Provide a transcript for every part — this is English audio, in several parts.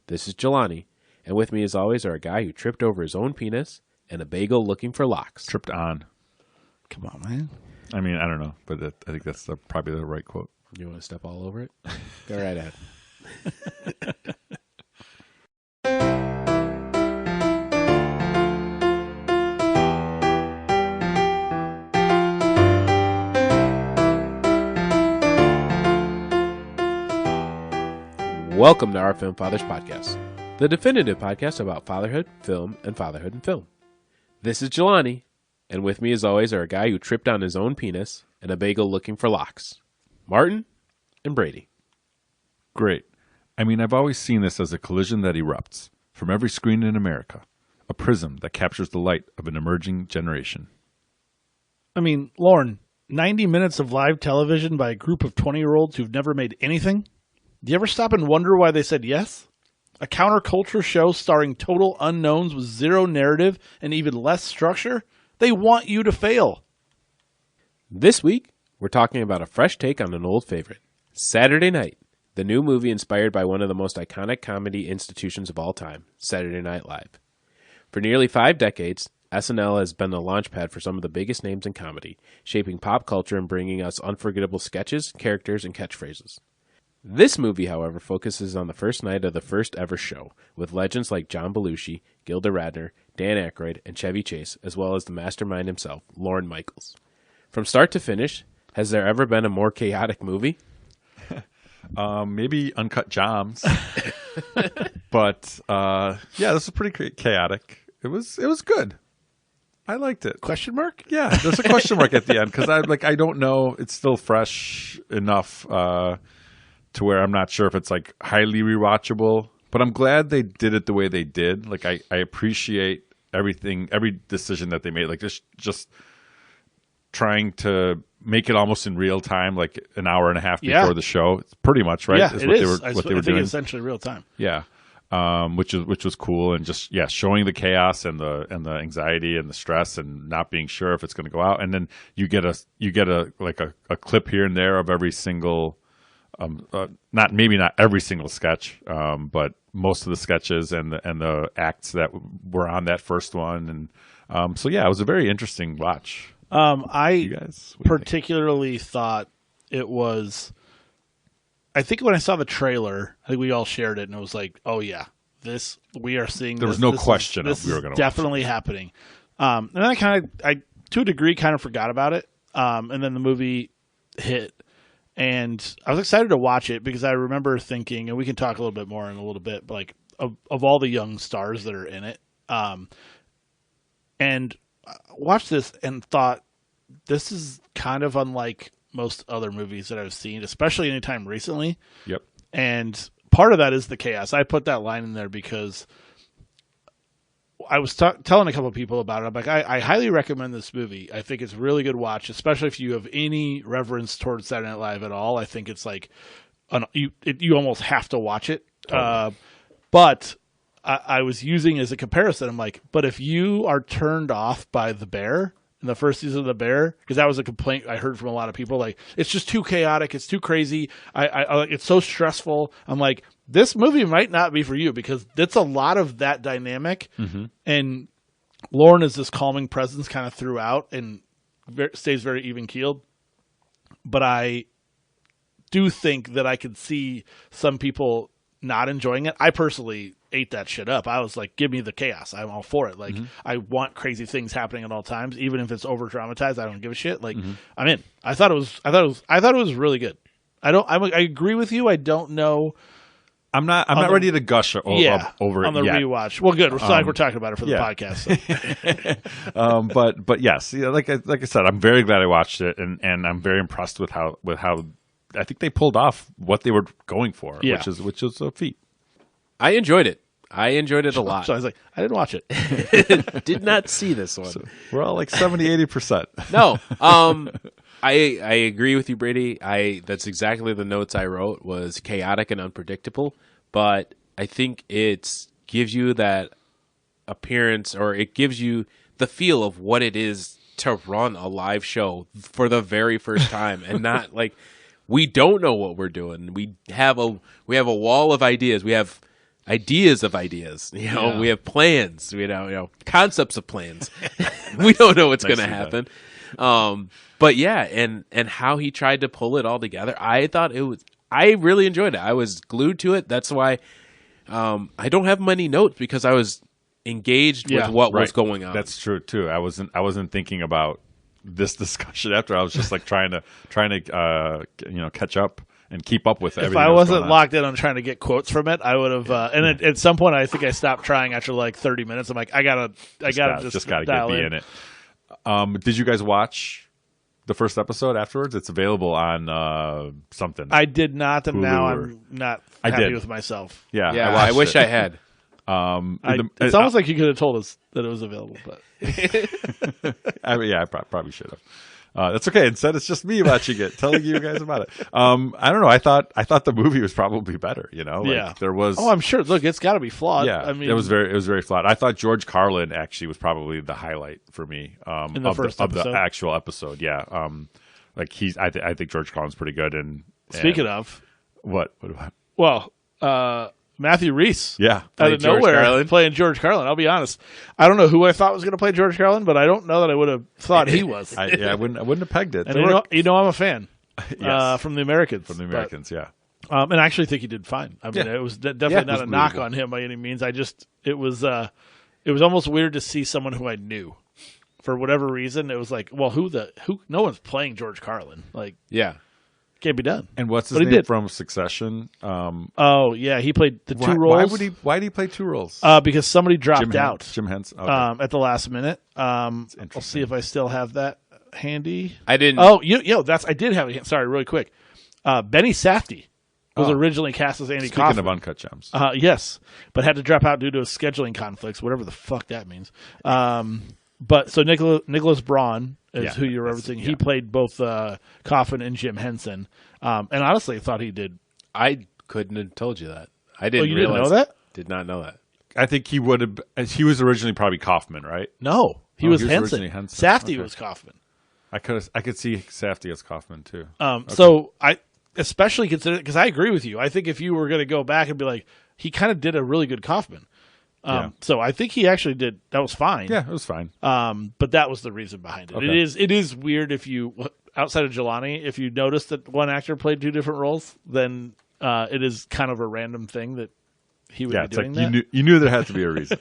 This is Jelani, and with me as always are a guy who tripped over his own penis and a bagel looking for locks. Tripped on. Come on, man. I mean, I don't know, but I think that's probably the right quote. You want to step all over it? Go right ahead. Welcome to our Film Fathers Podcast, the definitive podcast about fatherhood, film, and fatherhood in film. This is Jelani, and with me as always are a guy who tripped on his own penis and a bagel looking for locks, Martin and Brady. Great. I mean, I've always seen this as a collision that erupts from every screen in America, a prism that captures the light of an emerging generation. I mean, Lauren, 90 minutes of live television by a group of 20-year-olds who've never made anything? Do you ever stop and wonder why they said yes? A counterculture show starring total unknowns with zero narrative and even less structure? They want you to fail. This week, we're talking about a fresh take on an old favorite, Saturday Night, the new movie inspired by one of the most iconic comedy institutions of all time, Saturday Night Live. For nearly 5 decades, SNL has been the launchpad for some of the biggest names in comedy, shaping pop culture and bringing us unforgettable sketches, characters, and catchphrases. This movie, however, focuses on the first night of the first ever show, with legends like John Belushi, Gilda Radner, Dan Aykroyd, and Chevy Chase, as well as the mastermind himself, Lorne Michaels. From start to finish, has there ever been a more chaotic movie? Maybe Uncut Gems, but yeah, this is pretty chaotic. It was good. I liked it. Question mark? Yeah, there's a question mark at the end because I don't know. It's still fresh enough to where I'm not sure if it's like highly rewatchable. But I'm glad they did it the way they did. Like I appreciate everything, every decision that they made. Like just trying to make it almost in real time, like an hour and a half before the show. It's pretty much right. Yeah, is it what is. They were, what they were doing. It's essentially real time. Yeah, which was cool, and just showing the chaos and the anxiety and the stress and not being sure if it's going to go out. And then you get a clip here and there of every single. Not every single sketch, but most of the sketches and the acts that were on that first one, and so it was a very interesting watch. I particularly thought it was. I think when I saw the trailer, I think we all shared it, and it was like, "Oh yeah, we are seeing." There was no question we were going to definitely happening. And then I to a degree kind of forgot about it, and then the movie hit. And I was excited to watch it because I remember thinking, and we can talk a little bit more in a little bit, but like of all the young stars that are in it, and watched this and thought this is kind of unlike most other movies that I've seen, especially anytime recently. Yep. And part of that is the chaos. I put that line in there because I was telling a couple of people about it. I'm like, I highly recommend this movie. I think it's a really good watch, especially if you have any reverence towards Saturday Night Live at all. I think it's like you almost have to watch it. Totally. But I was using as a comparison. I'm like, but if you are turned off by The Bear in the first season of The Bear, because that was a complaint I heard from a lot of people, like it's just too chaotic, it's too crazy, it's so stressful. I'm like, this movie might not be for you because it's a lot of that dynamic, and Lauren is this calming presence kind of throughout and stays very even keeled. But I do think that I could see some people not enjoying it. I personally ate that shit up. I was like, give me the chaos. I'm all for it. Like, I want crazy things happening at all times, even if it's over dramatized. I don't give a shit. Like, I'm in. I thought it was really good. I agree with you. I don't know. I'm not ready to gush over it on the yet. rewatch. Well, good. We're talking about it for the podcast. So. But yes, like I said, I'm very glad I watched it, and I'm very impressed with how I think they pulled off what they were going for, which is a feat. I enjoyed it. A lot. So I was like, I didn't watch it. Did not see this one. So we're all like 70-80%. No. I agree with you, Brady. That's exactly the notes I wrote, was chaotic and unpredictable. But I think it gives you that appearance, or it gives you the feel of what it is to run a live show for the very first time, and not like we don't know what we're doing. We have a wall of ideas. We have ideas of ideas. Yeah. We have plans. Concepts of plans. We don't know what's going to Nicely happen. But yeah, and how he tried to pull it all together. I really enjoyed it. I was glued to it. That's why I don't have many notes, because I was engaged with what was going on. That's true too. I wasn't thinking about this discussion after. I was just like trying to catch up and keep up with everything. If I wasn't going locked in on trying to get quotes from it, I would have. And at some point, I think I stopped trying after like 30 minutes. I'm like, I gotta just gotta dial get me in it. Did you guys watch the first episode afterwards? It's available on something. I did not, and Hulu now or- I'm not I happy did. with myself. yeah, I watched wish it. I had. It's almost like you could have told us that it was available, but I probably should have. That's okay. Instead, it's just me watching it, telling you guys about it. I don't know. I thought the movie was probably better. There was. I'm sure. Look, it's got to be flawed. Yeah, I mean, it was very flawed. I thought George Carlin actually was probably the highlight for me In the first of the episode? actual episode. Yeah, I think George Carlin's pretty good. And Speaking of, what? well, Matthew Reese. Yeah, Out of George nowhere, Carlin? playing George Carlin. I'll be honest. I don't know who I thought was going to play George Carlin, but I don't know that I would have thought he was. I wouldn't have pegged it. And There you were- know I'm a fan Yes. from the Americans. from the but, Americans, yeah. and I actually think he did fine. I mean, Yeah. it was definitely Yeah, it not was a knock believable. on him by any means. It was almost weird to see someone who I knew. For whatever reason, it was like, well, who? No one's playing George Carlin. Like, Yeah. can't be done. And what's his But he name did. from Succession? Oh yeah, he played the two Why roles. did he play two roles? Because somebody dropped out Jim Henson. Okay. at the last minute. I'll interesting. see if I still have that handy. I didn't. Oh, I did have it. Sorry, really quick. Benny Safdie was Oh. originally cast as Andy Speaking Kaufman. of Uncut Gems, Yes, but had to drop out due to scheduling conflicts, whatever the fuck that means. But so Nicholas Braun is Yeah, who you're that's- referencing. yeah. He played both Coffin and Jim Henson, and honestly, I thought he did. I couldn't have told you that. I didn't Oh, you didn't realize know that? Did not know that. I think he would have. He was originally probably Kaufman, right? No, he Oh, was he was Henson. originally Henson. Safdie Okay. was Kaufman. I could see Safdie as Kaufman too. So I especially consider, because I agree with you. I think if you were going to go back and be like, he kind of did a really good Kaufman. Yeah. So I think he actually did. That was fine. Yeah, it was fine. But that was the reason behind it. Okay. It is weird if you, outside of Jelani, if you notice that one actor played two different roles, then it is kind of a random thing that he would Yeah, be it's doing like that. you knew there had to be a reason.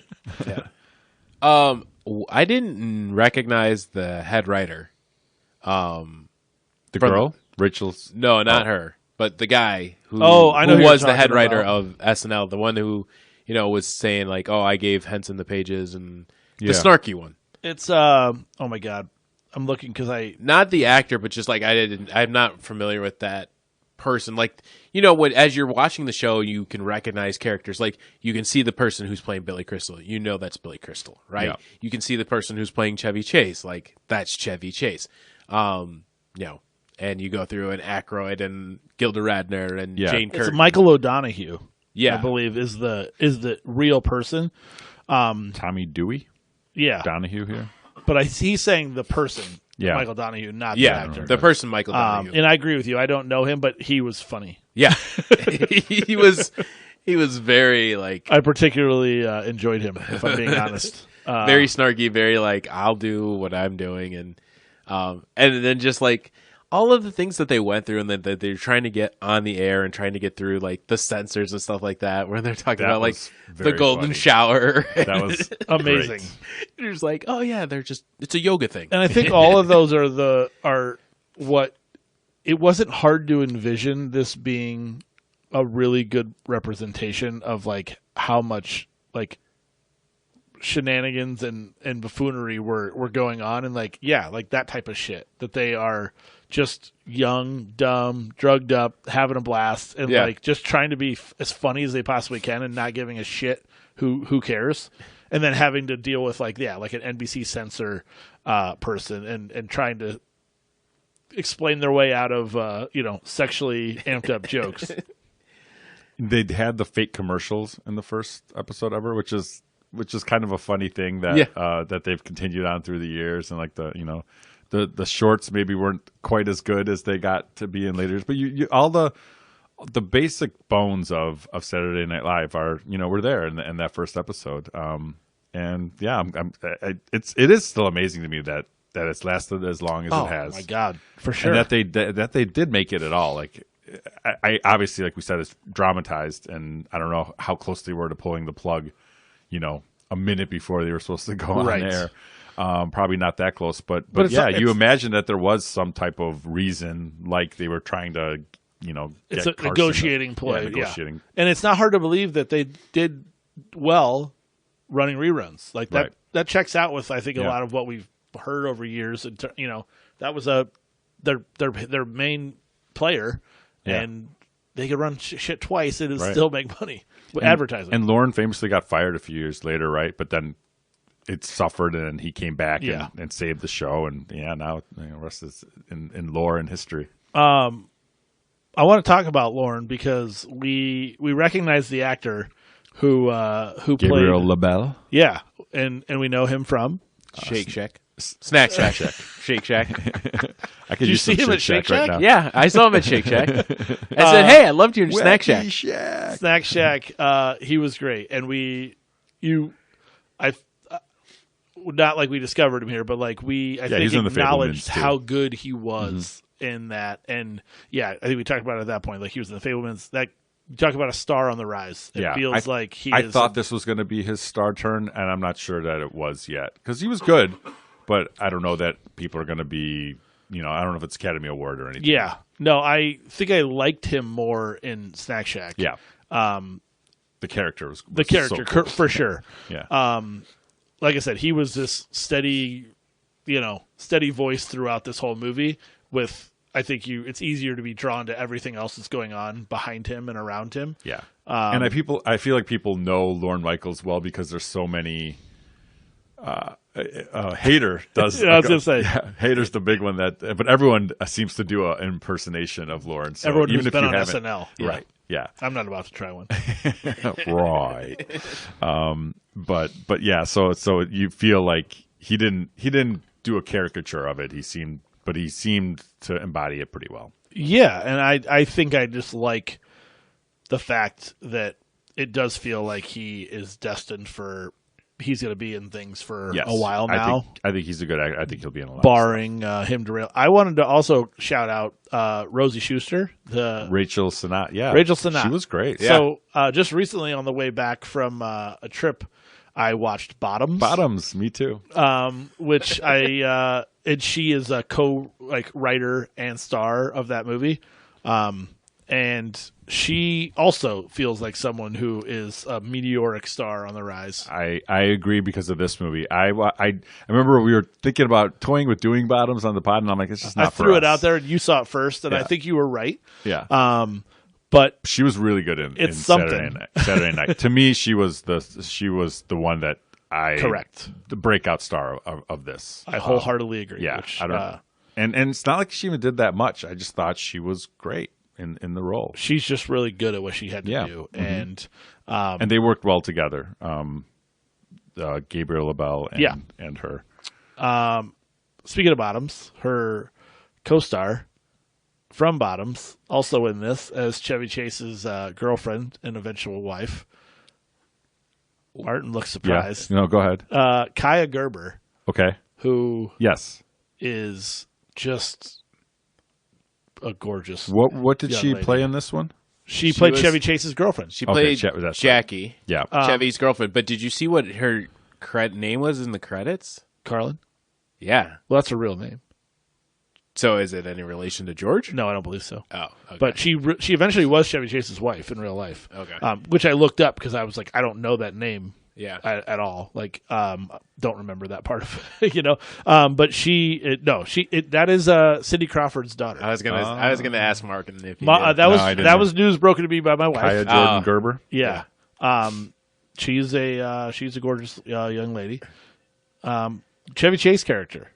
I didn't recognize the head writer. The From girl, Rachel's. No, not her, but the guy who, Oh, I know who who you're was the head talking writer about. of SNL, the one who was saying like, "Oh, I gave Henson the pages," and the Yeah. snarky one. It's oh my god, I'm looking because Not the actor, but just like I'm not familiar with that person. Like, what as you're watching the show, you can recognize characters. Like, you can see the person who's playing Billy Crystal. That's Billy Crystal, right? Yeah. You can see the person who's playing Chevy Chase. Like, that's Chevy Chase. And you go through an Aykroyd and Gilda Radner and Yeah. Jane it's Curtin. Michael O'Donoghue. Yeah. I believe is the real person. Tommy Dewey, Yeah, Donahue here. but he's saying the person, Yeah. Michael Donahue, not the Yeah, actor. the person Michael Donahue. And I agree with you. I don't know him, but he was funny. Yeah, he was very like I particularly enjoyed him, if I'm being honest. very snarky, very like I'll do what I'm doing, and then just like all of the things that they went through and that they're trying to get on the air and trying to get through like the censors and stuff like that, where they're talking That about like was the very golden funny. shower. That was Amazing. great. You're just like, oh yeah, it's a yoga thing. And I think all of those are what it wasn't hard to envision this being a really good representation of like how much like shenanigans and buffoonery were going on, and like like that type of shit, that they are just young, dumb, drugged up, having a blast, and Yeah. like just trying to be as funny as they possibly can and not giving a shit who cares, and then having to deal with like an NBC censor person and trying to explain their way out of sexually amped up jokes. They had the fake commercials in the first episode ever, which is kind of a funny thing that Yeah. that they've continued on through the years, and like the shorts maybe weren't quite as good as they got to be in later years, but you all the the basic bones of Saturday Night Live are, were there in that first episode. And yeah, it is still amazing to me that it's lasted as long as it has. Oh my God, for sure. And that they did make it at all. Like, I obviously, like we said, it's dramatized, and I don't know how close they were to pulling the plug, a minute before they were supposed to go on air. Probably not that close, but yeah, you imagine that there was some type of reason, like they were trying to, it's a negotiating play. Yeah, negotiating. Yeah. And it's not hard to believe that they did well running reruns. Like that checks out with, I think, a lot of what we've heard over years. And that was their main player, and they could run shit twice and still make money with advertising. And Lauren famously got fired a few years later, right? But then it suffered, and he came back and saved the show. And now the rest is in lore and history. I want to talk about Lauren because we recognize the actor who Gabriel played LaBelle. Yeah, and we know him from Shake Shack. Snack Shack. Shake Shack. I could you use see some him at Shake Shake Shack Shack? right now. Yeah, I saw him at Shake Shack. I said, "Hey, I loved your Snack Shack." Snack Shack. He was great, and not like we discovered him here, but like I think acknowledged how good he was in that. And I think we talked about it at that point. Like he was in the Fablemans. That you talk about a star on the rise. It feels like I thought this was going to be his star turn, and I'm not sure that it was yet because he was good, but I don't know that people are going to be. I don't know if it's Academy Award or anything. Yeah, no, I think I liked him more in Snack Shack. Yeah, the character was the character so cool. for sure. Yeah. Like I said, he was this steady voice throughout this whole movie. With I think it's easier to be drawn to everything else that's going on behind him and around him. Yeah, and I feel like people know Lorne Michaels well because there's so many. Hader does. I was gonna say Hader's the big one but everyone seems to do an impersonation of Lorne. So everyone even who's if been you on haven't, SNL, right? Yeah, I'm not about to try one. Right. But yeah, so you feel like he didn't do a caricature of it. He seemed to embody it pretty well. Yeah, and I think I just like the fact that it does feel like he is destined for. He's going to be in things for a while now. I think he's a good actor. I think he'll be in a lot. Barring him derail. I wanted to also shout out Rosie Schuster, Rachel Sennott. Yeah, Rachel Sennott. She was great. So just recently on the way back from a trip, I watched Bottoms. Bottoms, me too. Which and she is a writer and star of that movie. And she also feels like someone who is a meteoric star on the rise. I agree because of this movie. I remember we were thinking about toying with doing Bottoms on the pod, and I'm like, it's just not for us. I threw it out there, and you saw it first, and I think you were right. Yeah. But she was really good in Saturday Night. To me, she was the one that the breakout star of this. I wholeheartedly agree. Yeah, I don't know. And it's not like she even did that much. I just thought she was great in the role. She's just really good at what she had to do, and they worked well together. Gabriel LaBelle and her. Speaking of Bottoms, her co-star from Bottoms, also in this as Chevy Chase's girlfriend and eventual wife. Martin looks surprised. Yeah. No, go ahead. Kaya Gerber. Okay. Who? Yes. Is just a gorgeous. What did she lady. play in this one? She played Chevy Chase's girlfriend. She played Jackie. Yeah. Chevy's girlfriend. But did you see what her name was in the credits? Carlin? Yeah. Well, that's her real name. So is it any relation to George? No, I don't believe so. Oh, okay. But she eventually was Chevy Chase's wife in real life. Okay. Which I looked up because I was like, I don't know that name. Yeah. At all. Like, don't remember that part of it, But that is Cindy Crawford's daughter. I was gonna ask Mark if he that was news broken to me by my wife. Kaya Jordan Gerber. Yeah. She's a gorgeous young lady. Chevy Chase character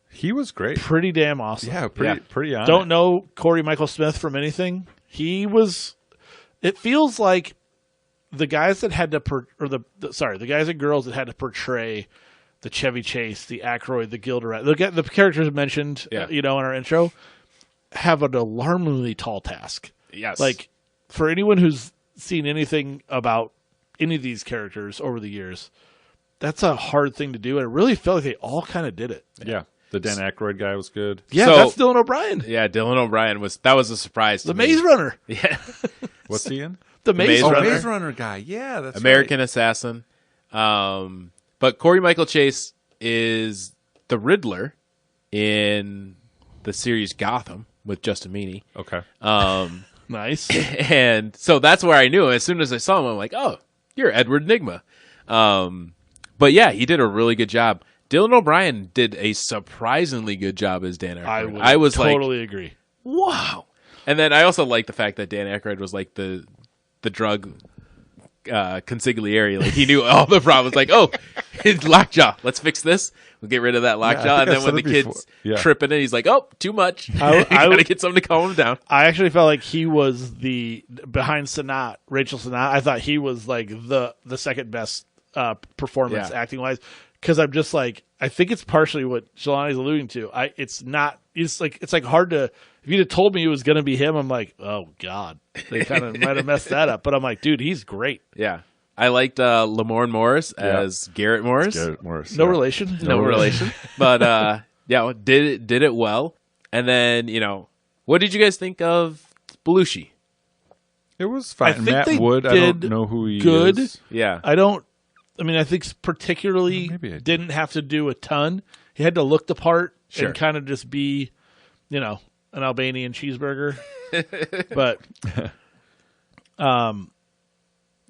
he was great, pretty damn awesome. Yeah, pretty on. Don't know Corey Michael Smith from anything. It feels like the guys that had to the guys and girls that had to portray the Chevy Chase, the Aykroyd, the Gilderoy, the characters mentioned, in our intro. have an alarmingly tall task. Yes. Like, for anyone who's seen anything about any of these characters over the years, that's a hard thing to do. And it really felt like they all kind of did it. Yeah. The Dan Aykroyd guy was good. Yeah, So- that's Dylan O'Brien. yeah, Dylan O'Brien was a surprise to The me. Maze Runner. Yeah. What's he in? The Maze Maze Runner. Runner. Runner guy. Yeah, that's American Assassin. But Corey Michael Chase is the Riddler in the series Gotham with Justin Meany. Okay. Nice. And so that's where I knew him. As soon as I saw him, I'm like, oh, you're Edward Nygma. But yeah, he did a really good job. Dylan O'Brien did a surprisingly good job as Dan Aykroyd. I was like, totally agree. wow. And then I also like the fact that Dan Aykroyd was like the drug consigliere. Like he knew all the problems. Like, oh, his lockjaw. Let's fix this. We'll get rid of that lockjaw. I And then think I when the said it kid's before. Yeah. tripping in, he's like, oh, too much. I You gotta would- get something to calm him down. I actually felt like he was the behind Sanat, Rachel Sanat. I thought he was like the second best performance Yeah. acting wise, because I'm just like, I think it's partially what Jelani's alluding to. It's like hard to, if you'd have told me it was going to be him, I'm like, oh god, they kind of might have messed that up. But I'm like, dude, he's great. Yeah. I liked Lamorne Morris as Garrett Morris. Garrett Morris. No yeah. relation. No relation. But yeah, did it well. And then, what did you guys think of Belushi? It was fine. I think Matt they Wood, I did don't know who he good. is. Yeah. I mean, I think particularly Maybe I did. didn't have to do a ton. He had to look the part Sure. and kind of just be, an Albanian cheeseburger. But,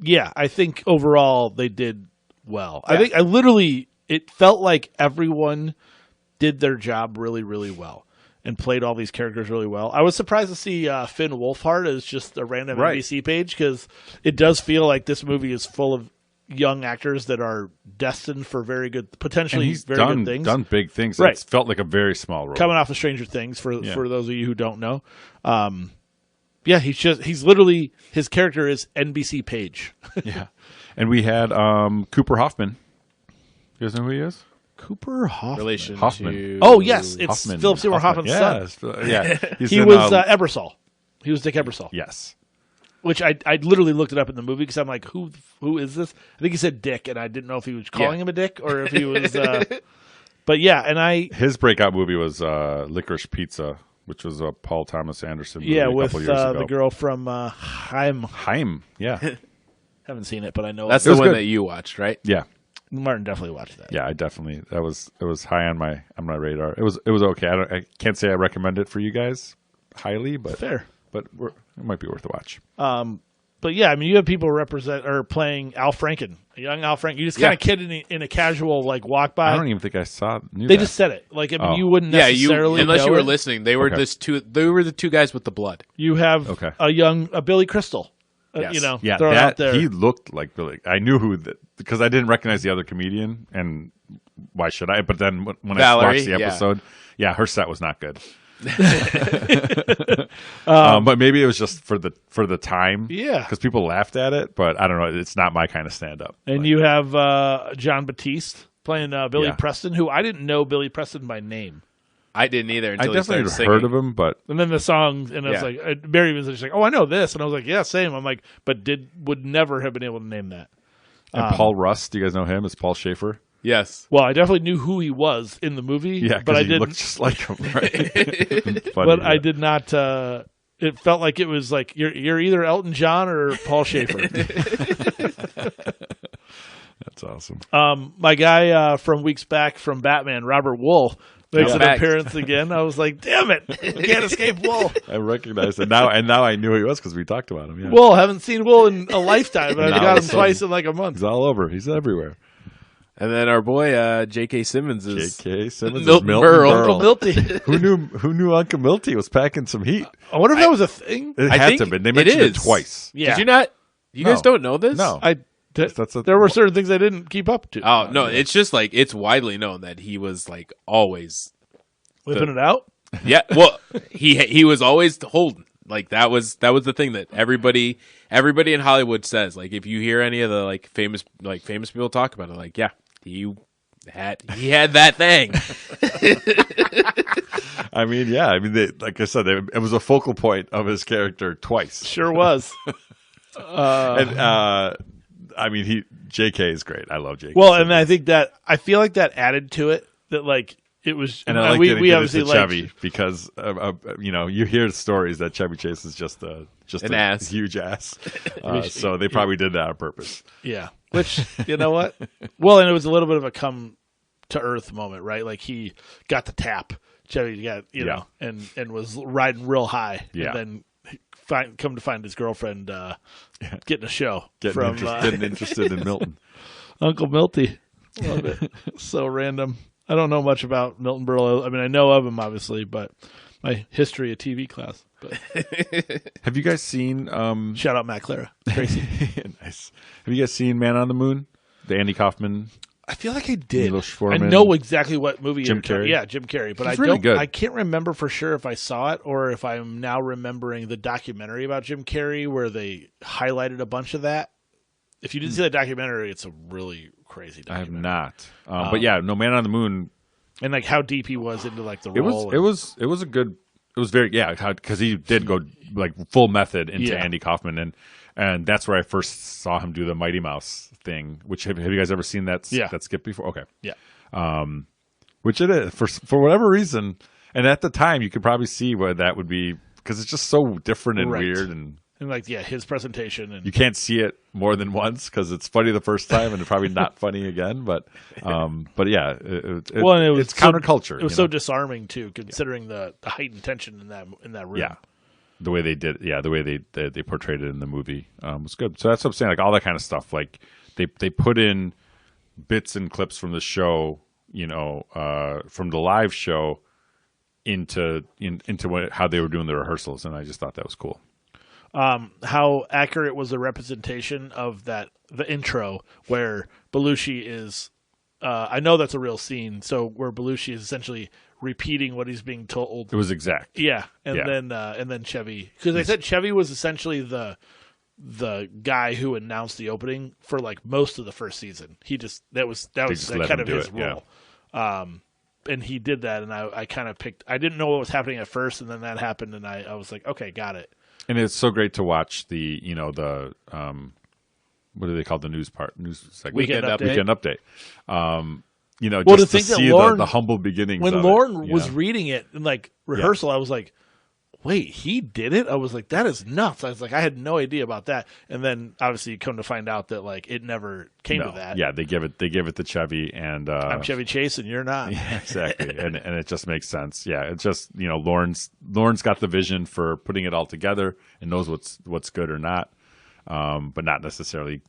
yeah, I think overall they did well. Yeah. I think it felt like everyone did their job really, really well and played all these characters really well. I was surprised to see Finn Wolfhard as just a random Right. NBC page, because it does feel like this movie is full of young actors that are destined for very good, And potentially he's very done good things. big things. Right. It's felt like a very small role. Coming off of Stranger Things, for Yeah. those of you who don't know. Yeah, he's literally, his character is NBC Page. Yeah. And we had Cooper Hoffman. You guys know who he is? Cooper Hoffman. Relation Hoffman. to... Oh, yes, it's Hoffman. Philip Seymour Hoffman's yeah, son. Yeah. He's He in, was Ebersol. He was Dick Ebersol. yes. Which I literally looked it up in the movie because I'm like, who is this? I think he said Dick, and I didn't know if he was calling him a dick or if he was. But yeah, and His breakout movie was Licorice Pizza, which was a Paul Thomas Anderson movie a with couple years ago. the girl from Haim. Haim. Yeah. Haven't seen it, but I know That's It the was one good. that you watched, right? Yeah. Martin definitely watched that. Yeah, it was high on my radar. It was okay. I can't say I recommend it for you guys highly, but Fair. But it might be worth a watch. But yeah, I mean, you have people playing Al Franken, a young Al Franken. You just kind of kid in a casual walk by. I don't even think I knew They that. just said it. Like, I mean, Oh. you wouldn't Yeah, necessarily unless know you were it. listening, they were Okay. they were the two guys with the blood. You have Okay. a Billy Crystal. Yes. Yeah, thrown out there. he looked like Billy. I knew because I didn't recognize the other comedian, and why should I? But then when Valerie, I watched the yeah. episode, her set was not good. But maybe it was just for the time, Yeah. because people laughed at it. But I don't know. It's not my kind of stand up. And you have John Batiste playing Billy Yeah. Preston, who I didn't know Billy Preston by name. I didn't either I until he definitely started had heard singing. of him, but And then the song, and I was Yeah. like, Barry was just like, "Oh, I know this," and I was like, "Yeah, same." I'm like, but would never have been able to name that. Paul Rust. Do you guys know him? It's Paul Schaefer. Yes. Well, I definitely knew who he was in the movie. Yeah, but I he didn't. looked just like him. Right? Funny, But I yeah. did not. It felt like it was like you're either Elton John or Paul Schaefer. That's awesome. My guy from weeks back from Batman, Robert Wool, makes an Back. appearance again. I was like, damn it, we can't escape Wool. I recognized it now, and now I knew who he was because we talked about him. Yeah. Wool, haven't seen Wool in a lifetime, but Now I've got all him of a sudden- twice in like a month. He's all over. He's everywhere. And then our boy J.K. Simmons is J.K. Simmons, is Milton Berle. Uncle Milty. Who knew Uncle Milty was packing some heat? I wonder if that was a thing. It I had think to have been. They it mentioned it is. twice. Yeah, Did you not? You No. guys don't know this? No. That's a- there were certain things I didn't keep up to. Oh no! It's just like it's widely known that he was like always. Whipping it out. Yeah, well, he was always holding. Like that was the thing that everybody in Hollywood says. Like if you hear any of the famous people talk about it, like yeah, he He had that thing. I mean, yeah. I mean, like I said, it was a focal point of his character twice. Sure was. And I mean, J.K. is great. I love J.K. Well, and I think that I feel like that added to it that like it was. And I like we we obviously to Chevy because you hear stories that Chevy Chase is just an ass. huge ass. So they probably did that on purpose. Yeah. Which, you know what? Well, and it was a little bit of a come to earth moment, right? Like he got the tap. Chevy got, know, and was riding real high. Yeah. And then come to find his girlfriend getting a show. Getting interested in Milton. Uncle Milty. Love it. So random. I don't know much about Milton Berle. I mean, I know of him, obviously, but my history of TV class. But have you guys seen shout out Matt Clara. Tracy. Nice. Have you guys seen Man on the Moon? The Andy Kaufman. I feel like I did. Milos I Forman, know exactly what movie Jim you're talking. Carrey. Yeah, Jim Carrey. But It's really good. I can't remember for sure if I saw it or if I'm now remembering the documentary about Jim Carrey where they highlighted a bunch of that. If you didn't see that documentary, it's a really crazy I have documentary. not. But yeah, no, Man on the Moon. And like how deep he was into like the It role. was a good. It was very because he did go like full method into Yeah. Andy Kaufman and that's where I first saw him do the Mighty Mouse thing. Which have you guys ever seen that skit before? Okay, Yeah. Which it is for whatever reason, and at the time you could probably see what that would be because it's just so different and Right. weird and. And like his presentation and You can't see it more than once because it's funny the first time and it's probably not funny again. But yeah, it's counterculture. It was so disarming too, considering the heightened tension in that room. Yeah, the way they did, the way they portrayed it in the movie was good. So that's what I'm saying. Like all that kind of stuff. Like they put in bits and clips from the show, from the live show into how they were doing the rehearsals, and I just thought that was cool. How accurate was the representation of the intro where Belushi is, I know that's a real scene. So where Belushi is essentially repeating what he's being told. It was exact. Yeah. And then Chevy, because I said Chevy was essentially the guy who announced the opening for like most of the first season. That was kind of his role. Yeah. And he did that. And I kind of I didn't know what was happening at first. And then that happened. And I was like, okay, got it. And it's so great to watch the what do they call the news segment? Weekend update. To just to think that see Lauren, the humble beginnings. When of Lauren it, was reading it in like rehearsal, I was like, wait, he did it? I was like, that is nuts. I was like, I had no idea about that. And then obviously you come to find out that like it never came to that. Yeah, they give it to Chevy and I'm Chevy Chase and you're not. Yeah, exactly. and it just makes sense. Yeah, it's just, Lauren's got the vision for putting it all together and knows what's good or not. But not necessarily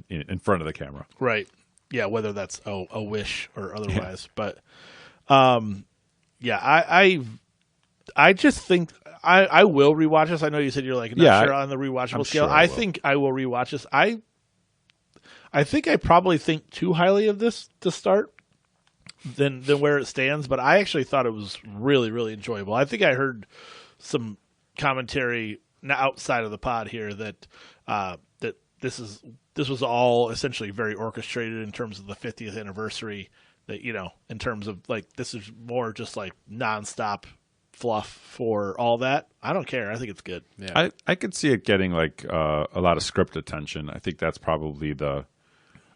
in front of the camera. Right. Yeah, whether that's a wish or otherwise. But I just think I will rewatch this. I know you said you're like not sure on the rewatchable scale. Sure I think I will rewatch this. I think I probably think too highly of this to start than where it stands, but I actually thought it was really, really enjoyable. I think I heard some commentary outside of the pod here that that this was all essentially very orchestrated in terms of the 50th anniversary. That in terms of like this is more just like nonstop fluff for all that. I don't care. I think it's good. Yeah. I could see it getting like a lot of script attention. I think that's probably the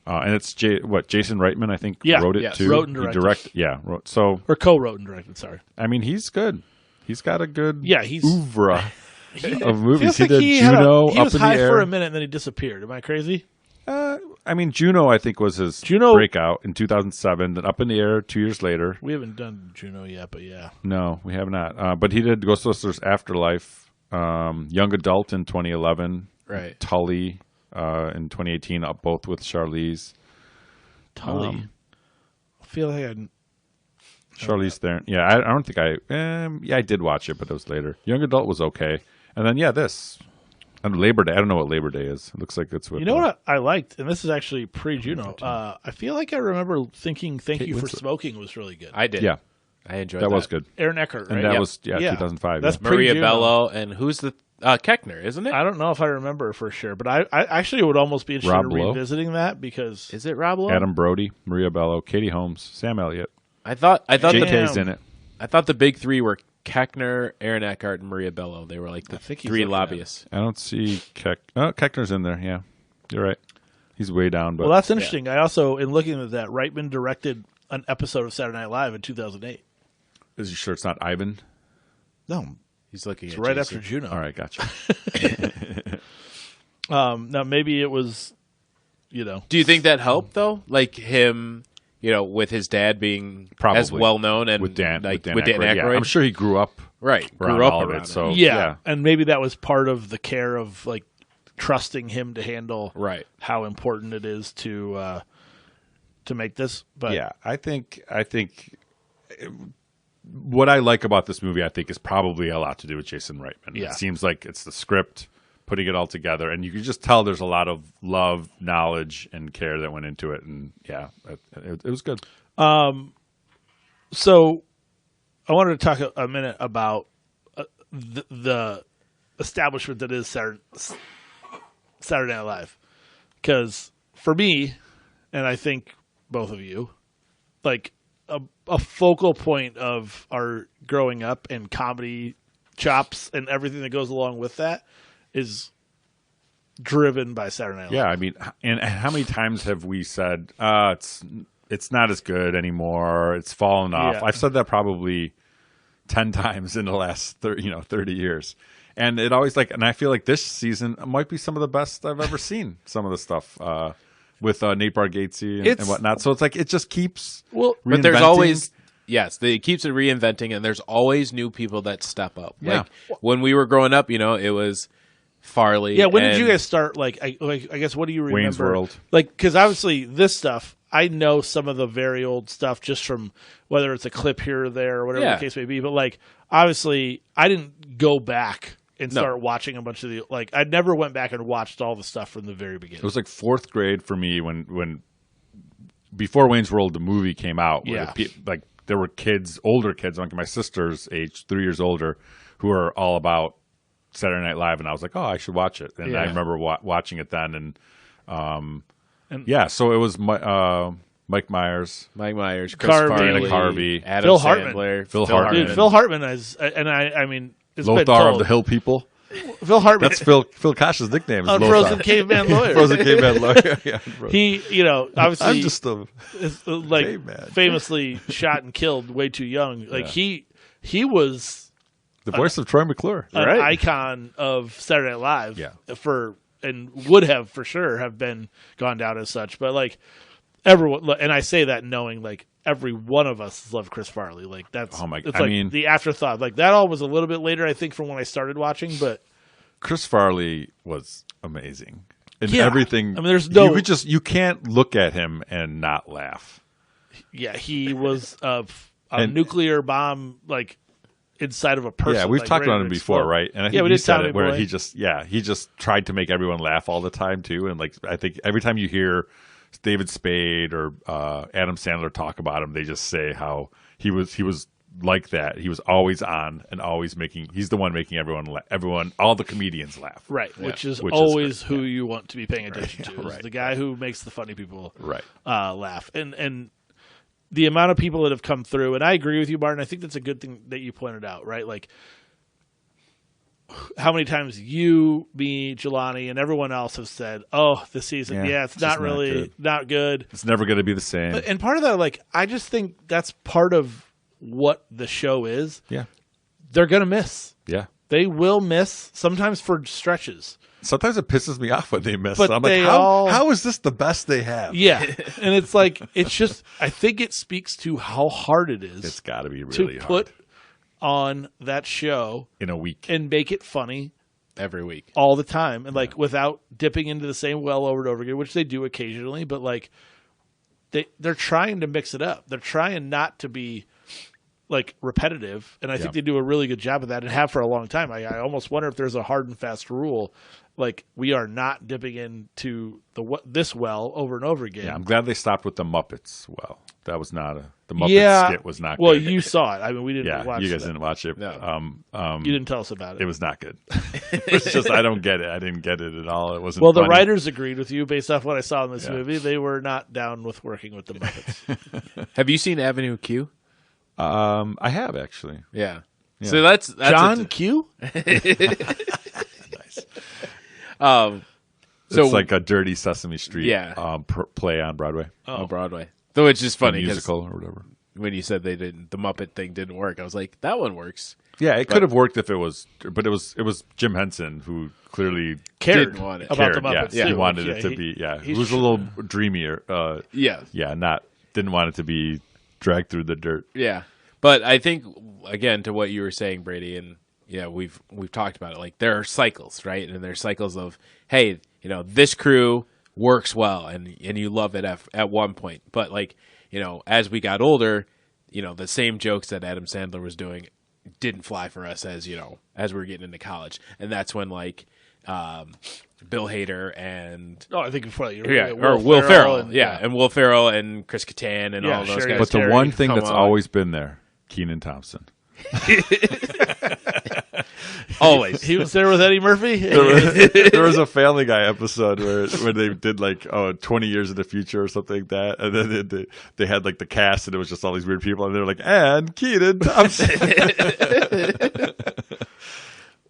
and it's Jason Reitman I think wrote it too. Wrote and directed. Or co-wrote and directed. Sorry. I mean he's good. He's got a good he's oeuvre of movies. He did Juno. He was Up in high the Air for a minute and then he disappeared. Am I crazy? I mean, Juno, I think, was his breakout in 2007. Then Up in the Air 2 years later. We haven't done Juno yet, but yeah. No, we have not. But he did Ghostbusters Afterlife, Young Adult in 2011, right? Tully in 2018, both with Charlize. Tully. I feel like Charlize Theron. Yeah, I don't think I did watch it, but it was later. Young Adult was okay. And then, this. And Labor Day. I don't know what Labor Day is. It looks like it's with. You know what I liked, and this is actually pre-Juno. I feel like I remember thinking "Thank You for Smoking" was really good. I did. Yeah, I enjoyed that. That was good. Aaron Eckhart, right? And that was 2005. That's Maria pre-Juno. Bello, and who's the Keckner, isn't it? I don't know if I remember for sure, but I actually would almost be interested Rob in Lowe? revisiting that because Is it Rob Lowe? Adam Brody, Maria Bello, Katie Holmes, Sam Elliott. I thought JK's Damn. in it. the big three were Keckner, Aaron Eckhart, and Maria Bello. They were like the think he's three looking at lobbyists. I don't see Keckner's in there. Yeah, you're right. He's way down. But well, that's interesting. I also, in looking at that, Reitman directed an episode of Saturday Night Live in 2008. is you sure it's not Ivan? No, He's looking it's at right Jason. after Juno. All right, gotcha. Now maybe it was, Do you think that helped though? Like him, with his dad being Probably. as well known and with Dan Aykroyd. Yeah, I'm sure he grew up Right, around grew up all of around it. So yeah, and maybe that was part of the care of like trusting him to handle right. how important it is to make this. But yeah, I think what I like about this movie, I think, is probably a lot to do with Jason Reitman. Yeah. It seems like it's the script, putting it all together, and you can just tell there's a lot of love, knowledge, and care that went into it. And yeah, it was good. So I wanted to talk a minute about the establishment that is Saturday Night Live, because for me, and I think both of you, like a focal point of our growing up and comedy chops and everything that goes along with that is driven by Saturday Night Live. Yeah, I mean, and how many times have we said it's not as good anymore? It's fallen off. Yeah. I've said that probably 10 times in the last 30 years. And it always and I feel like this season might be some of the best I've ever seen. Some of the stuff with Nate Bargatze and whatnot. So it's like it just keeps But there's reinventing. always it keeps it reinventing, and there's always new people that step up. Yeah. Like when we were growing up, it was Farley. Yeah, when did and- you guys start? I guess what do you remember? Wayne's World. Like, because obviously this stuff, I know some of the very old stuff just from whether it's a clip here or there or whatever Yeah. the case may be. But like, obviously, I didn't go back and No. start watching a bunch of I never went back and watched all the stuff from the very beginning. It was like fourth grade for me when before Wayne's World the movie came out. Where Yeah. there were kids, older kids, like my sister's age, 3 years older, who are all about Saturday Night Live, and I was like, oh, I should watch it. And Yeah. I remember watching it then, and And- yeah, so it was Mike Myers, Mike Myers, Chris Carvey. Farley, Dana Carvey, Adam Phil Hartman. Sandler, Phil Hartman. Dude, Phil Hartman is, and I mean, it's been Lothar told, of the Hill People. Phil Hartman That's Phil Kosh's nickname. Is on Lothar. Frozen Caveman Lawyer. Frozen Caveman Lawyer. Yeah, He, obviously, I'm just a is, Caveman. famously shot and killed way too young. Like he was the voice of Troy McClure. an Right. icon of Saturday Night Live. Yeah. And would have for sure have been gone down as such. But like everyone, and I say that knowing like every one of us loved Chris Farley. Like that's Oh my- it's I like mean- the afterthought. Like that all was a little bit later, I think, from when I started watching. But Chris Farley was amazing in Yeah. everything. I mean, there's no- you can't look at him and not laugh. yeah, he was a And- nuclear bomb like inside of a person. Yeah, we've like, talked ready about to him before, explode. right? And I think Yeah, we you did said Tommy it where Boy. he just tried to make everyone laugh all the time too. And like I think every time you hear David Spade or Adam Sandler talk about him, they just say how he was like that. He was always on and always he's the one making everyone all the comedians laugh. Right, which is Which is always great, who you want to be paying attention to. Is right, the guy who makes the funny people Right. laugh. And the amount of people that have come through, and I agree with you, Martin. I think that's a good thing that you pointed out, right? Like how many times you, me, Jelani, and everyone else have said, "Oh, this season, Yeah, it's it's not just not really good." not good." It's never going to be the same. And part of that, like, I just think that's part of what the show is. Yeah. They're gonna miss. Yeah. They will miss sometimes for stretches. Sometimes it pisses me off when they miss. But I'm they like, all- how is this the best they have? Yeah, and it's like it's just. I think it speaks to how hard it is It's got to be to really put hard on that show in a week. and make it funny every week. all the time, and like without dipping into the same well over and over again, which they do occasionally. But like they're trying to mix it up. They're trying not to be like repetitive, and I think they do a really good job of that and have for a long time. I almost wonder if there's a hard and fast rule like we are not dipping into this well over and over again. Yeah, I'm glad they stopped with the Muppets. Well, that was not the Muppet skit was not. Well, good. you saw it. I mean, we didn't watch. You guys that. didn't watch it. No. You didn't tell us about it. It was not good. It's just I don't get it. I didn't get it at all. It wasn't. Well, the funny. writers agreed with you based off what I saw in this movie. They were not down with working with the Muppets. Have you seen Avenue Q? I have actually. Yeah. So that's John Q. So It's like a Dirty Sesame Street play on Broadway. on Broadway. Though it's just funny A 'cause musical or whatever. when you said the Muppet thing didn't work, I was like, that one works. Yeah, it could have worked if it was, but it was Jim Henson who clearly Cared Didn't want it. about the cared. Muppets. Yeah, he too. wanted Yeah, it to be. Yeah, he's it was a little dreamier. Yeah. Didn't want it to be dragged through the dirt. Yeah. But I think again to what you were saying, Brady, and we've talked about it. Like there are cycles, right? And there's cycles of, hey, this crew works well and you love it at one point. But like, as we got older, the same jokes that Adam Sandler was doing didn't fly for us as we were getting into college. And that's when like Bill Hader and I think before that, Will Ferrell, and Will Ferrell and Chris Kattan and all those Sherry guys. But the Terry, one thing come that's on. always been there, Kenan Thompson. Always. He was there with Eddie Murphy. There was a Family Guy episode where they did like 20 years in the future or something like that, and then they had like the cast and it was just all these weird people, and they were like, and Kenan Thompson.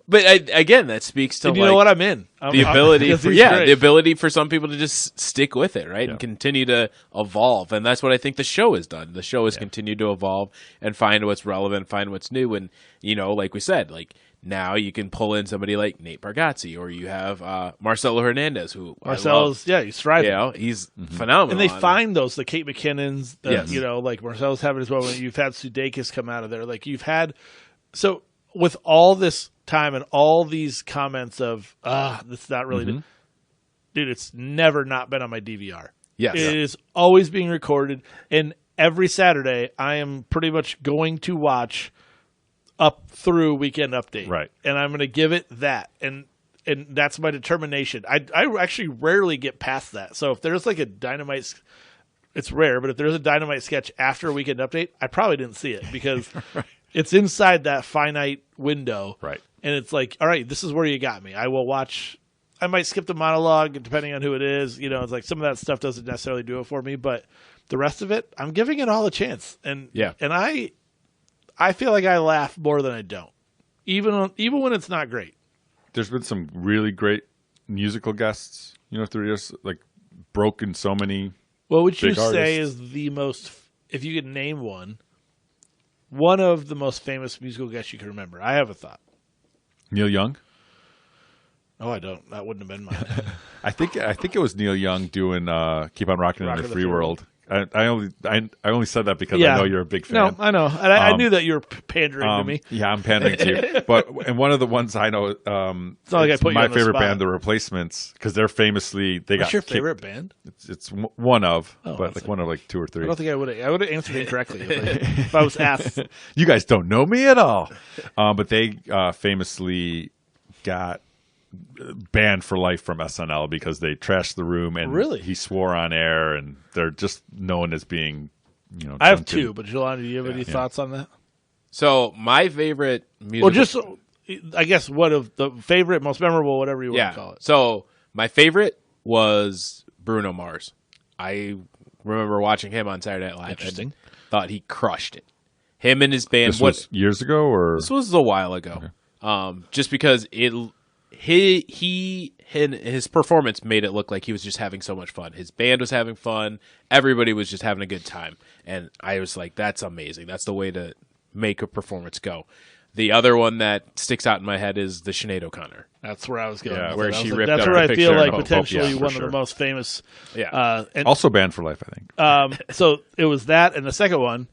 But again, that speaks to And you know what? I'm in. the ability because for he's great. the ability for some people to just stick with it, right, and continue to evolve, and that's what I think the show has done. The show has continued to evolve and find what's relevant, find what's new, and like we said, like now you can pull in somebody like Nate Bargatze, or you have Marcelo Hernandez, who Marcelo's he's thriving. he's phenomenal, And they on find those, the Kate McKinnons, Yes. like Marcelo's having as well. When you've had Sudeikis come out of there, like you've had, so with all this time and all these comments of, this is not really, dude, it's never not been on my DVR. Yes. It is always being recorded, and every Saturday I am pretty much going to watch up through Weekend Update, Right. And I'm going to give it that, and that's my determination. I actually rarely get past that. So if there's like a Dynamite, it's rare, but if there's a Dynamite sketch after a Weekend Update, I probably didn't see it because it's inside that finite window, Right. And it's like, all right, this is where you got me. I will watch. I might skip the monologue depending on who it is. It's like some of that stuff doesn't necessarily do it for me, but the rest of it, I'm giving it all a chance. And and I feel like I laugh more than I don't, even when it's not great. There's been some really great musical guests, through the years, like broken so many. What would you big say artists. is the most, if you could name one of the most famous musical guests you can remember? I have a thought. Neil Young. Oh, I don't. That wouldn't have been mine. I think it was Neil Young doing "Keep on Rocking" in the Free World. I only said that because I know you're a big fan. No, I know, and I knew that you were pandering to me. Yeah, I'm pandering to you. But and one of the ones I know, It's not like I put you my on the favorite spot. band, The Replacements, because they're famously What's got your kicked- favorite band? It's one of, Oh, but like one of like two or three. I don't think I would have answered incorrectly if I was asked. You guys don't know me at all. But they famously got banned for life from SNL because they trashed the room and Really? he swore on air, and they're just known as being, I have drunken. two, but Jelani, do you have any thoughts on that? So my favorite musical. Well, just I guess what of the favorite, most memorable, whatever you want to call it. So my favorite was Bruno Mars. I remember watching him on Saturday Night Live. Interesting. And thought he crushed it. Him and his band. This was years ago, or This was a while ago. Just because he and his performance made it look like he was just having so much fun. His band was having fun. Everybody was just having a good time. And I was like, that's amazing. That's the way to make a performance go. The other one that sticks out in my head is the Sinead O'Connor. That's where I was going. Yeah, with where it. I she was like, ripped that's up where the I feel picture like of potentially for one sure. of the most famous. Yeah. And also banned for life, I think. so it was that, and the second one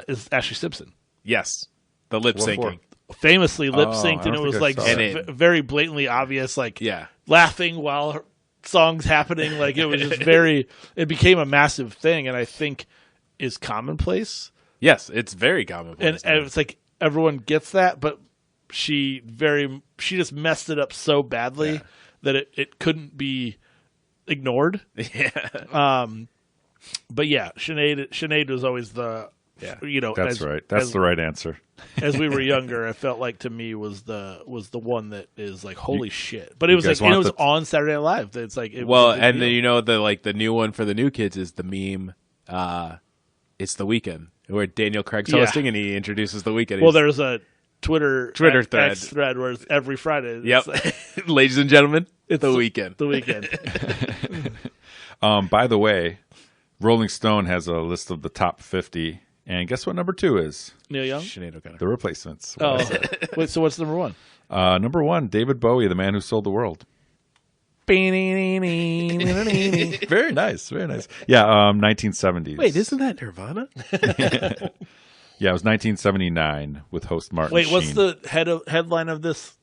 is Ashley Simpson. Yes. The lip What syncing. Famously lip synced, I and don't it was think I like saw that. very blatantly obvious, like Yeah. laughing while her songs happening. Like it was just it became a massive thing, and I think is commonplace. Yes, it's very commonplace. And it's like everyone gets that, but she just messed it up so badly that it couldn't be ignored. Yeah. But yeah, Sinead was always the That's right. That's the right answer. As we were younger, I felt like to me was the one that is like holy shit. But it was guys like, and it was want on Saturday Night Live. It's like and then the new one for the new kids is the meme. It's The Weeknd, where Daniel Craig's hosting and he introduces The Weeknd. Well, there's a Twitter thread. X thread where it's every Friday. Yep, It's ladies and gentlemen, it's The Weeknd. The Weeknd. By the way, Rolling Stone has a list of the top 50, and guess what number 2 is? Neil Young. Sinead O'Connor. The Replacements. Oh, wait. So what's number 1? Number 1, David Bowie, The Man Who Sold the World. Very nice, very nice. Yeah, 1970s. Wait, isn't that Nirvana? Yeah, it was 1979 with host Martin Wait, what's Sheen. the headline of this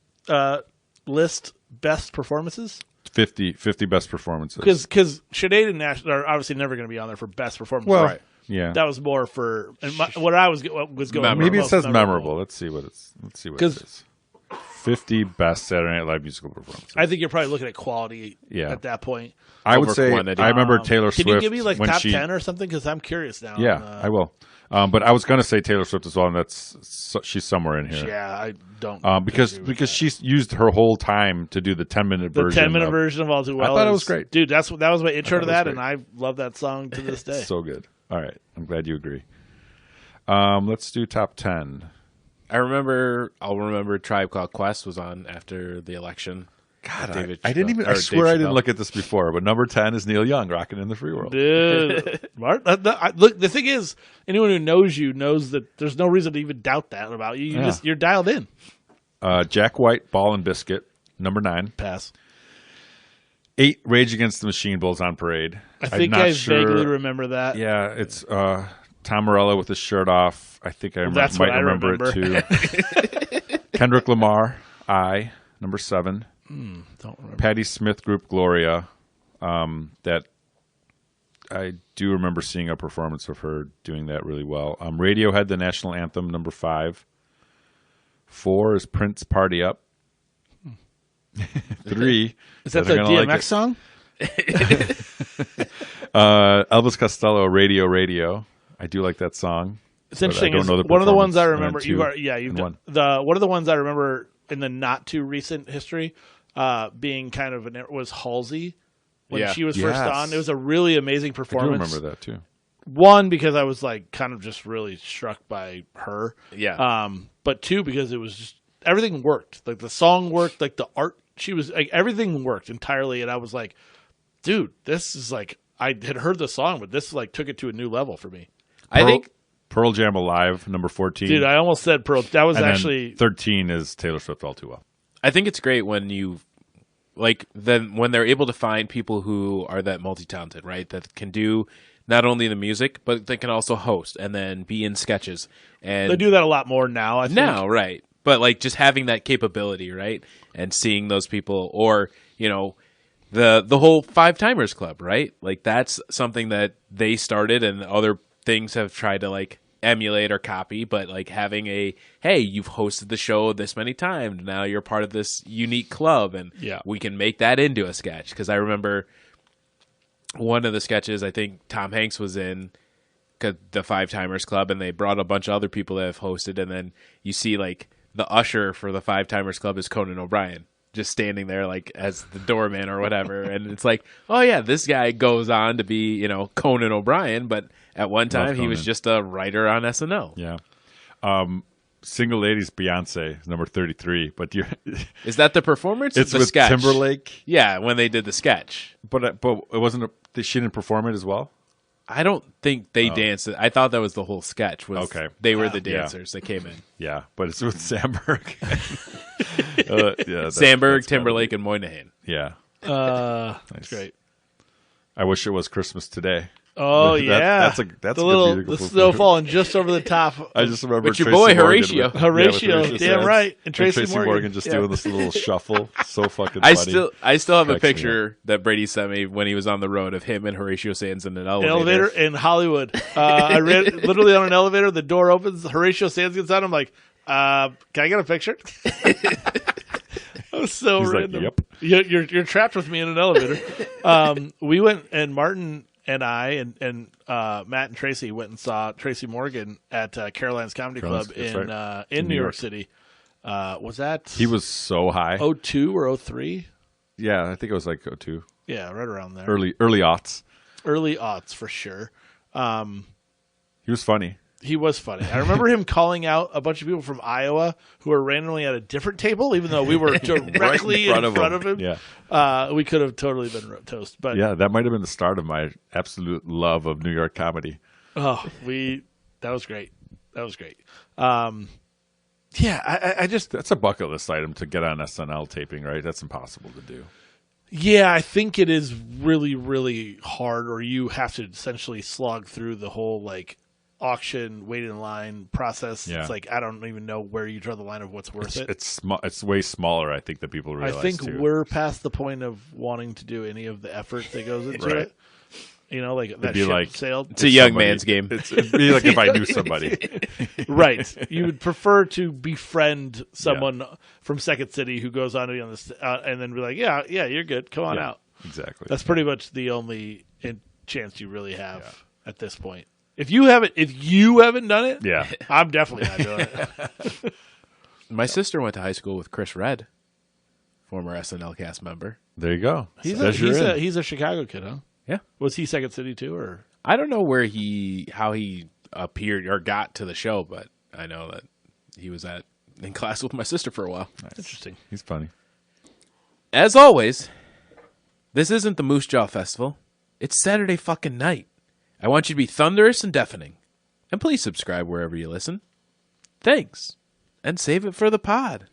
list? Best performances? 50 best performances. Because Sinead and Nash are obviously never going to be on there for best performance. Well, right. yeah. That was more for what I was going. Maybe it most says memorable. Let's see what it is. 50 best Saturday Night Live musical performances. I think you're probably looking at quality Yeah. at that point. I would say quantity. I remember Taylor Swift. Can you give me like when top she, 10 or something? Because I'm curious now. Yeah, I will. But I was going to say Taylor Swift as well, and she's somewhere in here. Yeah, I don't. Because she's used her whole time to do the 10-minute the version. 10-minute version of All Too Well. I thought it was great, dude. That was my intro to that, great. and I love that song to this day. So good. All right, I'm glad you agree. Let's do top 10. I'll remember Tribe Called Quest was on after the election. God, David I didn't even. Chappelle- I or swear Dave I didn't Chappelle. look at this before, but number 10 is Neil Young, "Rockin' in the Free World." Dude, Mark, look. The thing is, anyone who knows you knows that there's no reason to even doubt that about you. You're dialed in. Jack White, "Ball and Biscuit," number 9. Pass. 8, Rage Against the Machine, "Bulls on Parade." I think I vaguely remember that. Yeah, it's Tom Morello with his shirt off. I think I That's might what I remember it too. Kendrick Lamar, "I," number 7. Don't remember. Patti Smith group Gloria, that I do remember seeing a performance of her doing that really well. Radiohead, the national anthem, number 5. 4 is Prince, "Party Up." 3 Is that the DMX song? Elvis Costello, Radio. I do like that song. It's interesting. I don't know the one of the ones I performance. remember. And then You've and done one. one of the ones I remember in the not too recent history, being kind of was Halsey when she was first Yes. on. It was a really amazing I do performance. remember that too. One, because I was like kind of just really struck by her. Yeah. But 2, because it was just everything worked. Like the song worked, like the art. She was like everything worked entirely, and I was like, dude, this is like I had heard the song, but this like took it to a new level for me. I think Pearl Jam "Alive," number 14. Dude, I almost said Pearl. That was and then actually 13 is Taylor Swift, "All Too Well." I think it's great when you when they're able to find people who are that multi-talented, right? That can do not only the music, but they can also host and then be in sketches. And they do that a lot more now. I think. now, right? But like just having that capability, right? And seeing those people, or the whole Five Timers Club, right? Like that's something that they started, and other things have tried to like emulate or copy. But like having hey, you've hosted the show this many times, now you're part of this unique club, and we can make that into a sketch. Because I remember one of the sketches, I think Tom Hanks was in the Five Timers Club, and they brought a bunch of other people that have hosted, and then you see like the usher for the Five Timers Club is Conan O'Brien, just standing there like as the doorman or whatever. And it's like, oh yeah, this guy goes on to be, Conan O'Brien, but at one time he was just a writer on SNL. Yeah. Single Ladies, Beyonce, number 33. But is that the performance? It's the with sketch? Timberlake. Yeah, when they did the sketch. But it wasn't. She didn't perform it as well. I don't think they danced. I thought that was the whole sketch. Okay. They were the dancers that came in. Yeah, but it's with Sandberg. Sandberg, Timberlake, and Moynihan. Yeah. That's great. I wish it was Christmas today. Oh yeah, that's a the snow falling just over the top. I just remember with your Tracy boy Morgan Horatio, damn right, and Tracy Tracy Morgan just doing this little shuffle. So fucking I funny. still have a Cracks me picture that Brady sent me when he was on the road of him and Horatio Sands in an elevator in Hollywood. I read literally on an elevator. The door opens. Horatio Sands gets out. I'm like, can I get a picture? was so He's like, random. "Yep." You're trapped with me in an elevator. We went, and Martin and I and Matt and Tracy went and saw Tracy Morgan at Caroline's Comedy Caroline's, Club that's in New York City. Was that He was so high. 02 or 03? Yeah, I think it was like 02. Yeah, right around there. Early aughts. Early aughts for sure. He was funny. He was funny. I remember him calling out a bunch of people from Iowa who were randomly at a different table, even though we were directly in front of him. Yeah. We could have totally been toast. But Yeah, that might have been the start of my absolute love of New York comedy. that was great. That was great. Yeah, I just That's a bucket list item to get on SNL taping, right? That's impossible to do. Yeah, I think it is really, really hard, or you have to essentially slog through the whole like auction, wait in line process. Yeah. It's like I don't even know where you draw the line of what's worth it. It's way smaller, I think, than people realize. I think too. we're past the point of wanting to do any of the effort that goes into Right. it. You know, like that be ship like- sailed. It's a young man's game. It'd be like if I knew somebody. Right. You would prefer to befriend someone from Second City who goes on to be on this, and then be like, yeah, you're good. Come on Yeah, out. exactly. That's pretty much the only chance you really have at this point. If you haven't done it, Yeah. I'm definitely not doing it. My sister went to high school with Chris Redd, former SNL cast member. There you go. He's There's your in. he's a Chicago kid, huh? Yeah. Was he Second City too, or I don't know how he appeared or got to the show, but I know that he was in class with my sister for a while. interesting? He's funny. As always, this isn't the Moose Jaw Festival. It's Saturday fucking night. I want you to be thunderous and deafening. And please subscribe wherever you listen. Thanks. And save it for the pod.